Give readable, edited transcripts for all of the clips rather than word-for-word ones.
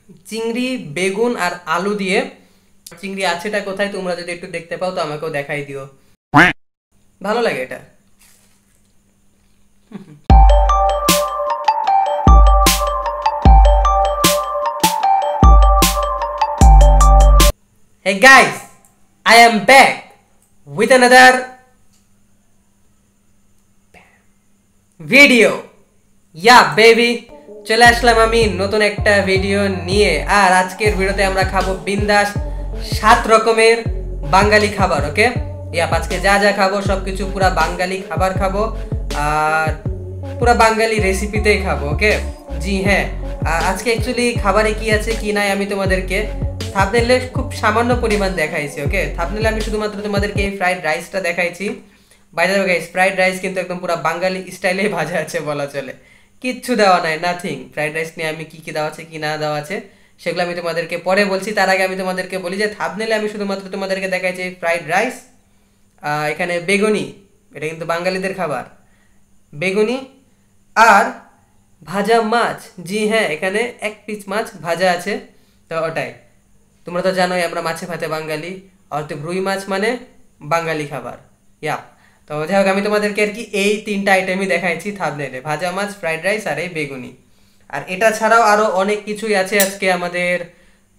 চিংড়ি, বেগুন আর আলু দিয়ে। চিংড়ি আছেটা কোথায় তোমরা যদি একটু দেখতে পাও তো আমাকেও দেখাই দিও, ভালো লাগে এটা। Hey guys, I am back with another video. Yeah baby, চলে আসলাম আমি নতুন একটা ভিডিও নিয়ে। আর আজকের ভিডিওতে আমরা খাবো বিন্দাস 7 রকমের বাঙালি খাবার। ওকে, ইয়া আজকে যা যা খাবো সবকিছু পুরা বাঙালি খাবার খাবো, আর পুরা বাঙালি রেসিপিতেই খাবো। ওকে, জি হ্যাঁ। আজকে অ্যাকচুয়ালি খাবারে কি আছে কি নাই আমি তোমাদেরকে থাম্বনেলে খুব সামান্য পরিমাণ দেখাইছি। ওকে, থাম্বনেলে আমি শুধুমাত্র তোমাদেরকে এই ফ্রাইড রাইসটা দেখাইছি। By the way guys, fried rice কিন্তু একদম পুরো বাঙালি স্টাইলেই ভাজা আছে বলা চলে, কিচ্ছু দেওয়া নাই, নাথিং। ফ্রাইড রাইস নিয়ে আমি কি কি দেওয়া আছে কি না দেওয়া আছে সেগুলো আমি তোমাদেরকে পরে বলছি। তার আগে আমি তোমাদেরকে বলি যে থাম্বনেলে আমি শুধুমাত্র তোমাদেরকে দেখাইছি ফ্রাইড রাইস, এখানে বেগুনি, এটা কিন্তু বাঙালিদের খাবার, বেগুনি আর ভাজা মাছ। জি হ্যাঁ, এখানে 1 পিস মাছ ভাজা আছে, তো ওটাই। তোমরা তো জানোই আমরা মাছে ভাতে বাঙালি, আর তো রুই মাছ মানে বাঙালি খাবার। ইয়া, তো যাই হোক আমি তোমাদেরকে আর কি এই 3টা আইটেমই দেখাইছি থাম্বনেলে, ভাজা মাছ, ফ্রাইড রাইস আর এই বেগুনি। আর এটা ছাড়াও আরও অনেক কিছুই আছে আজকে আমাদের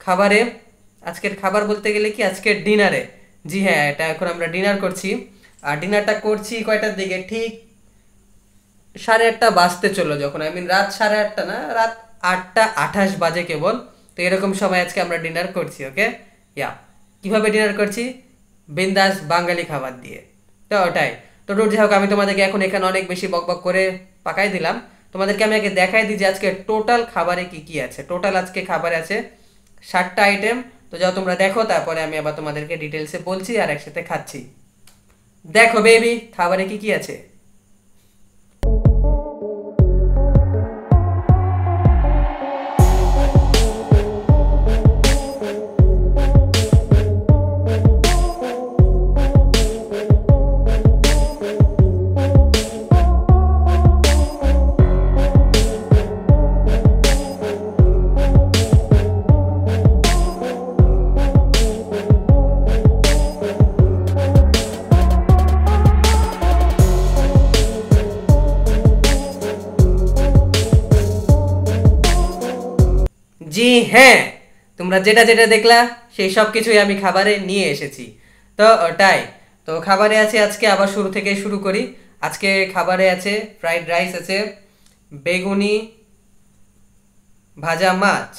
খাবারে। আজকের খাবার বলতে গেলে কি আজকের ডিনারে। জি হ্যাঁ, এটা এখন আমরা ডিনার করছি। আর ডিনারটা করছি কয়টার দিকে, ঠিক 8:30 বাজতে চলো যখন, আই মিন রাত 8:30 না, রাত 8:28 বাজে কেবল। তো এরকম সময় আজকে আমরা ডিনার করছি। ওকে, ইয়া কিভাবে ডিনার করছি, বিন্দাস বাঙালি খাবার দিয়ে। তো ওটাই। তো যাই হোক আমি তোমাদেরকে এখন এখানে অনেক বেশি বকবক করে পাকাই দিলাম। তোমাদেরকে আমি আগে দেখাই দিই যে আজকে টোটাল খাবারে কি কি আছে। টোটাল আজকে খাবারে আছে 7টা আইটেম। তো যাও তোমরা দেখো, তারপরে আমি আবার তোমাদেরকে ডিটেলসে বলছি আর একসাথে খাচ্ছি। দেখো বেবি, খাবারে কি কি আছে। জি হ্যাঁ, তোমরা যেটা যেটা দেখলা সেই সব কিছুই আমি খাবারে নিয়ে এসেছি। তো ওটাই। তো খাবারে আছে আজকে, আবার শুরু থেকে শুরু করি। আজকে খাবারে আছে ফ্রাইড রাইস আছে, বেগুনি, ভাজা মাছ,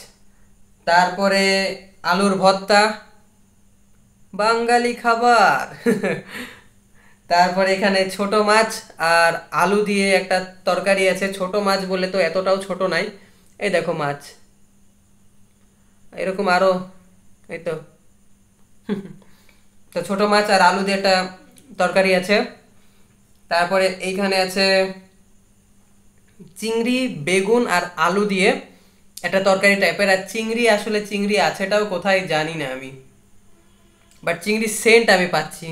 তারপরে আলুর ভর্তা, বাঙালি খাবার। তারপরে এখানে ছোট মাছ আর আলু দিয়ে একটা তরকারি আছে। ছোট মাছ বলে তো এতটাও ছোট নাই, এই দেখো মাছ, এরকম আরো, এই তো। তো ছোট মাছ আর আলু দিয়ে একটা তরকারি আছে। তারপরে এইখানে আছে চিংড়ি, বেগুন আর আলু দিয়ে একটা তরকারি টাইপের। আর চিংড়ি, আসলে চিংড়ি আছেটাও কোথায় জানি না আমি, বাট চিংড়ি সেন্ট আমি পাচ্ছি।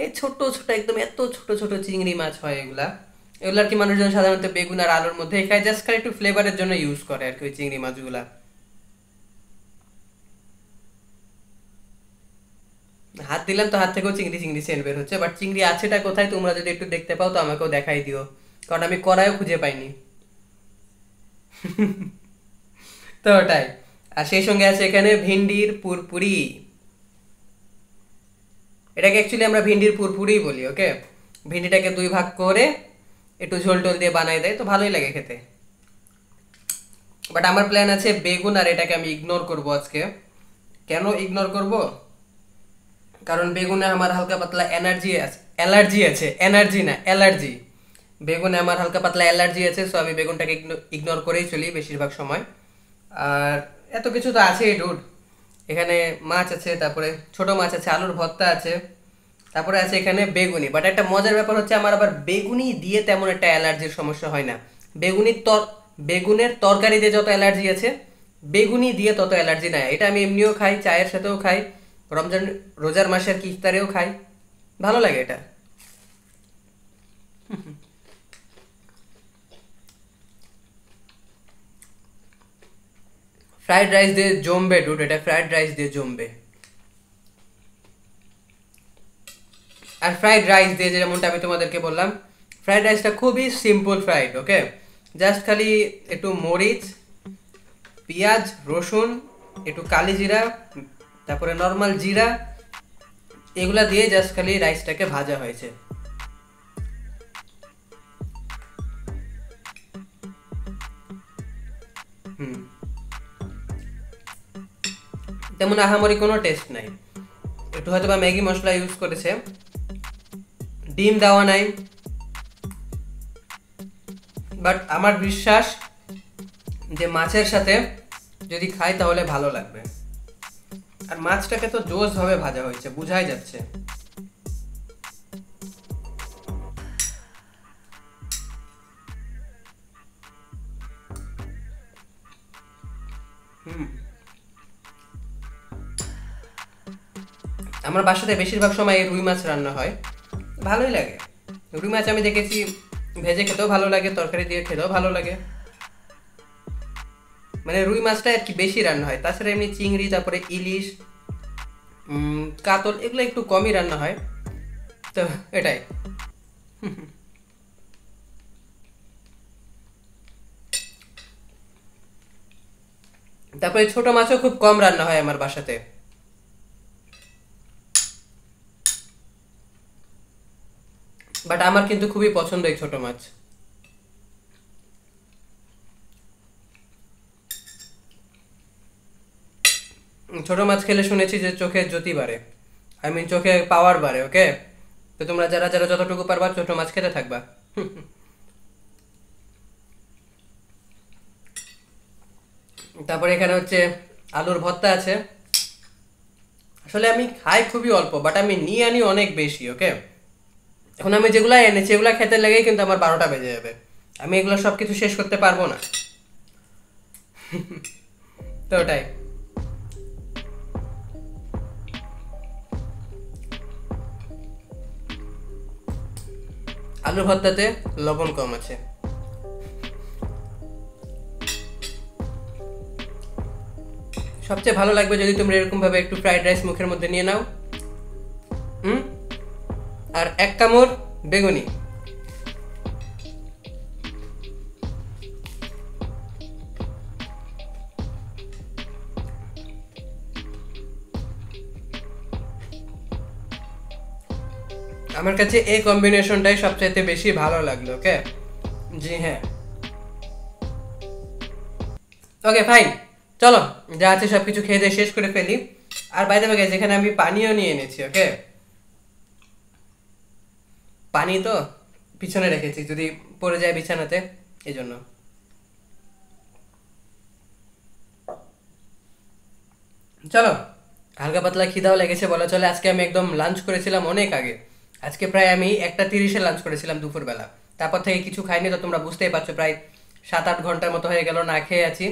এই ছোট ছোট একদম এত ছোট ছোট চিংড়ি মাছ হয় এগুলা। এগুলো আর কি মানুষজন সাধারণত বেগুন আর আলুর মধ্যে খায়, জাস্ট খালি একটু ফ্লেভারের জন্য ইউজ করে আর কি ওই চিংড়ি মাছগুলা। হাত দিলাম তো হাত থেকেও চিংড়ি চিংড়ি সেন্ট বের হচ্ছে, বাট চিংড়ি আছেটা কোথায় তোমরা যদি একটু দেখতে পাও তো আমাকেও দেখাই দিও, কারণ আমি কড়াইও খুঁজে পাইনি। তো ওটাই। আর সেই সঙ্গে আছে এখানে ভিন্ডির পুরপুরি। এটাকে অ্যাকচুয়ালি আমরা ভিন্ডির পুরপুরি বলি। ওকে, ভিন্ডিটাকে 2 ভাগ করে একটু ঝোল টোল দিয়ে বানাই দেয়, তো ভালোই লাগে খেতে। বাট আমার প্ল্যান আছে বেগুন, আর এটাকে আমি ইগনোর করব আজকে। কেন ইগনোর করব, কারণ বেগুনে আমার হালকা পাতলা অ্যালার্জি আছে, এনার্জি না অ্যালার্জি। বেগুনে আমার হালকা পাতলা অ্যালার্জি আছে, সো আমি বেগুনটাকে ইগনোর করেই চলি বেশিরভাগ সময়। আর এত কিছু তো আছেই ডুড। এখানে মাছ আছে, তারপরে ছোট মাছ আছে, আলুর ভর্তা আছে, তারপরে আছে এখানে বেগুনি। বাট একটা মজার ব্যাপার হচ্ছে আমার আবার বেগুনি দিয়ে তেমন একটা অ্যালার্জির সমস্যা হয় না। বেগুনির তর বেগুনের তরকারিতে যত অ্যালার্জি আছে, বেগুনি দিয়ে তত অ্যালার্জি নাই। এটা আমি এমনিও খাই, চায়ের সাথেও খাই, রমজান রোজার মাসের কি ইফতারেও খাই, ভালো লাগে এটা। ফ্রাইড রাইস দিয়ে জমবে ডুড, এটা ফ্রাইড রাইস দিয়ে জমবে। আর ফ্রাইড রাইস দিয়ে যেমনটা আমি তোমাদেরকে বললাম, ফ্রাইড রাইসটা খুবই সিম্পল ফ্রাইড, ওকে। জাস্ট খালি একটু মরিচ, পেঁয়াজ, রসুন, একটু কালি জিরা, তারপরে নর্মাল জিরা, এগুলা দিয়ে জাস্ট খালি রাইসটাকে ভাজা হয়েছে। তেমন আহামরি কোনো টেস্ট নাই, একটু হয়তো বা ম্যাগি মশলা ইউজ করেছে, ডিম দেওয়া নাই, বাট আমার বিশ্বাস যে মাছের সাথে যদি খাই তাহলে ভালো লাগবে। আর মাছটাকে তো জোস ভাবে ভাজা হয়েছে, বুঝাই যাচ্ছে। আমার বাসাতে বেশিরভাগ সময় রুই মাছ রান্না হয়, ভালোই লাগে। রুই মাছ আমি দেখেছি ভেজে খেতেও ভালো লাগে, তরকারি দিয়ে খেতেও ভালো লাগে। মানে রুই মাছটা আর কি বেশি রান্না হয়, তাছাড়া এমনি চিংড়ি, তারপরে ইলিশ, কাতল, এগুলো একটু কমই রান্না হয়, তো এটাই। তারপরে ছোট মাছও খুব কম রান্না হয় আমার বাসাতে। বাট আমার কিন্তু খুবই পছন্দ এই ছোট মাছ। ছোট মাছ খেলে শুনেছি যে চোখের জ্যোতি বাড়ে, আই মিন চোখে পাওয়ার বাড়ে, ওকে। তো তোমরা যারা যারা যতটুকু পারবা ছোট মাছ খেতে থাকবা। তারপরে এখানে হচ্ছে আলুর ভর্তা আছে। আসলে আমি খাই খুবই অল্প, বাট আমি নিয়ে আনি অনেক বেশি, ওকে। এখন আমি যেগুলা এনেছি এগুলা খেতে লেগেই কিন্তু আমার 12টা বেজে যাবে, আমি এগুলো সবকিছু শেষ করতে পারবো না। তো ওটাই। আলু ভর্তাতে লবণ কম আছে। সবচেয়ে ভালো লাগবে যদি তোমরা এরকম ভাবে একটু ফ্রাইড রাইস মুখের মধ্যে নিয়ে নাও, আর এক কামড় বেগুনি। আমার কাছে এই কম্বিনেশনটাই সবচাইতে বেশি ভালো লাগলো, ওকে। জি হ্যাঁ, ওকে ফাইন, চলো যা আছে সবকিছু খেয়ে দিয়ে শেষ করে ফেলি। আর বাই দ্য ওয়ে গাইস, এখানে আমি পানিও নিয়ে এনেছি, ওকে। পানি তো পিছনে রেখেছি যদি পড়ে যায় বিছানাতে, এই জন্য। চলো, হালকা পাতলা খিদাও লেগেছে বলা চলে। আজকে আমি একদম লাঞ্চ করেছিলাম অনেক আগে, আজকে প্রায় আমি 1টা 30-এ লাঞ্চ করেছিলাম দুপুরবেলা। তারপর থেকে কিছু খাইনি, তো তোমরা বুঝতেই পারছো প্রায় 7-8 ঘন্টার মতো হয়ে গেল না খেয়ে আছি।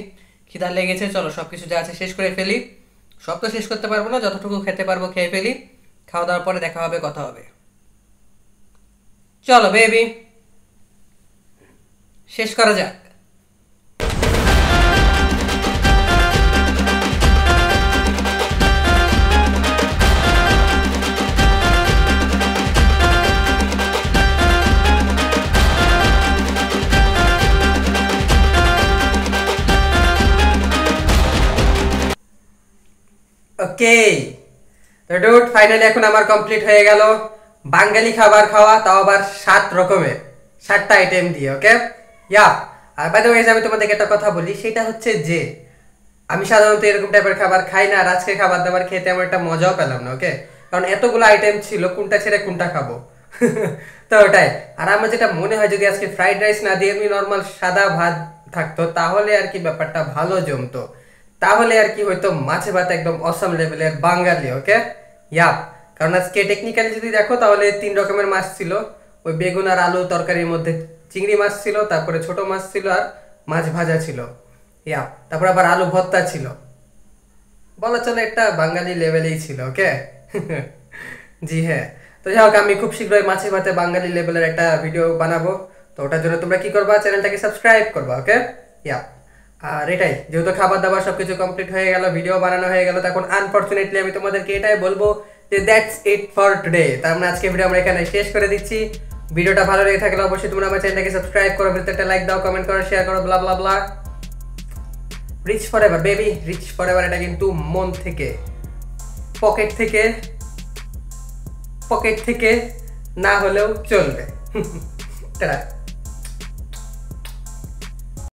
খিদা লেগেছে, চলো সবকিছু যা আছে শেষ করে ফেলি। সব তো শেষ করতে পারবো না, যতটুকু খেতে পারবো খেয়ে ফেলি। খাওয়া দাওয়ার পরে দেখা হবে, কথা হবে। চলো বেবি, শেষ করা যাক। ওকে, তো ডুড ফাইনালি এখন আমার কমপ্লিট হয়ে গেল বাঙালি খাবার খাওয়া, তাও আবার 7 রকমের, 7টা আইটেম দিয়ে, ওকে। ইয়া, আর বাই দ্য ওয়ে আমি তোমাদেরকে একটা কথা বলি, সেটা হচ্ছে যে আমি সাধারণত এরকম টাইপের খাবার খাই না, আর আজকে খাবার দাবার খেতে আমার একটা মজাও পেলাম না, ওকে। কারণ এতগুলো আইটেম ছিল, কোনটা ছেড়ে কোনটা খাবো। তো ওটাই। আর আমার যেটা মনে হয় যদি আজকে ফ্রাইড রাইস না দিয়ে এমনি নর্মাল সাদা ভাত থাকতো, তাহলে আর কি ব্যাপারটা ভালো জমতো, তাহলে আর কি হয়তো মাছে ভাত একদম অসাম লেভেলের বাঙালি, ওকে। ইয়াপ, কারণ আজকে টেকনিক্যালি যদি দেখো তাহলে 3 রকমের মাছ ছিল। ওই বেগুন আর আলু তরকারির মধ্যে চিংড়ি মাছ ছিল, তারপরে ছোট মাছ ছিল, আর মাছ ভাজা ছিল। ইয়াপ, তারপর আবার আলু ভর্তা ছিল। বলা চলে একটা বাঙালি লেভেলেই ছিল, ওকে। জি হ্যাঁ, তো যাই হোক, আমি খুব শীঘ্রই মাছে ভাতে বাঙালি লেভেলের একটা ভিডিও বানাবো। তো ওটার জন্য তোমরা কি করবা, চ্যানেলটাকে সাবস্ক্রাইব করবা, ওকে। ইয়াপ, আর এটাই, যেহেতু খাবার দাবার সবকিছু কমপ্লিট হয়ে গেল, ভিডিও বানানো হয়ে গেল, তখন আনফরচুনেটলি আমি তোমাদেরকে এটাই বলবো যে দ্যাটস ইট ফর টুডে। তার মানে আজকে ভিডিও আমরা এখানে শেষ করে দিচ্ছি। ভিডিওটা ভালো লেগে থাকলে অবশ্যই তোমরা আমার চ্যানেলটাকে সাবস্ক্রাইব করো, ভিডিওতে একটা লাইক দাও, কমেন্ট করো, শেয়ার করো, blah blah blah. Rich forever baby, rich forever, এটা কিন্তু মন থেকে, পকেট থেকে না হলেও চলবে। টাটা।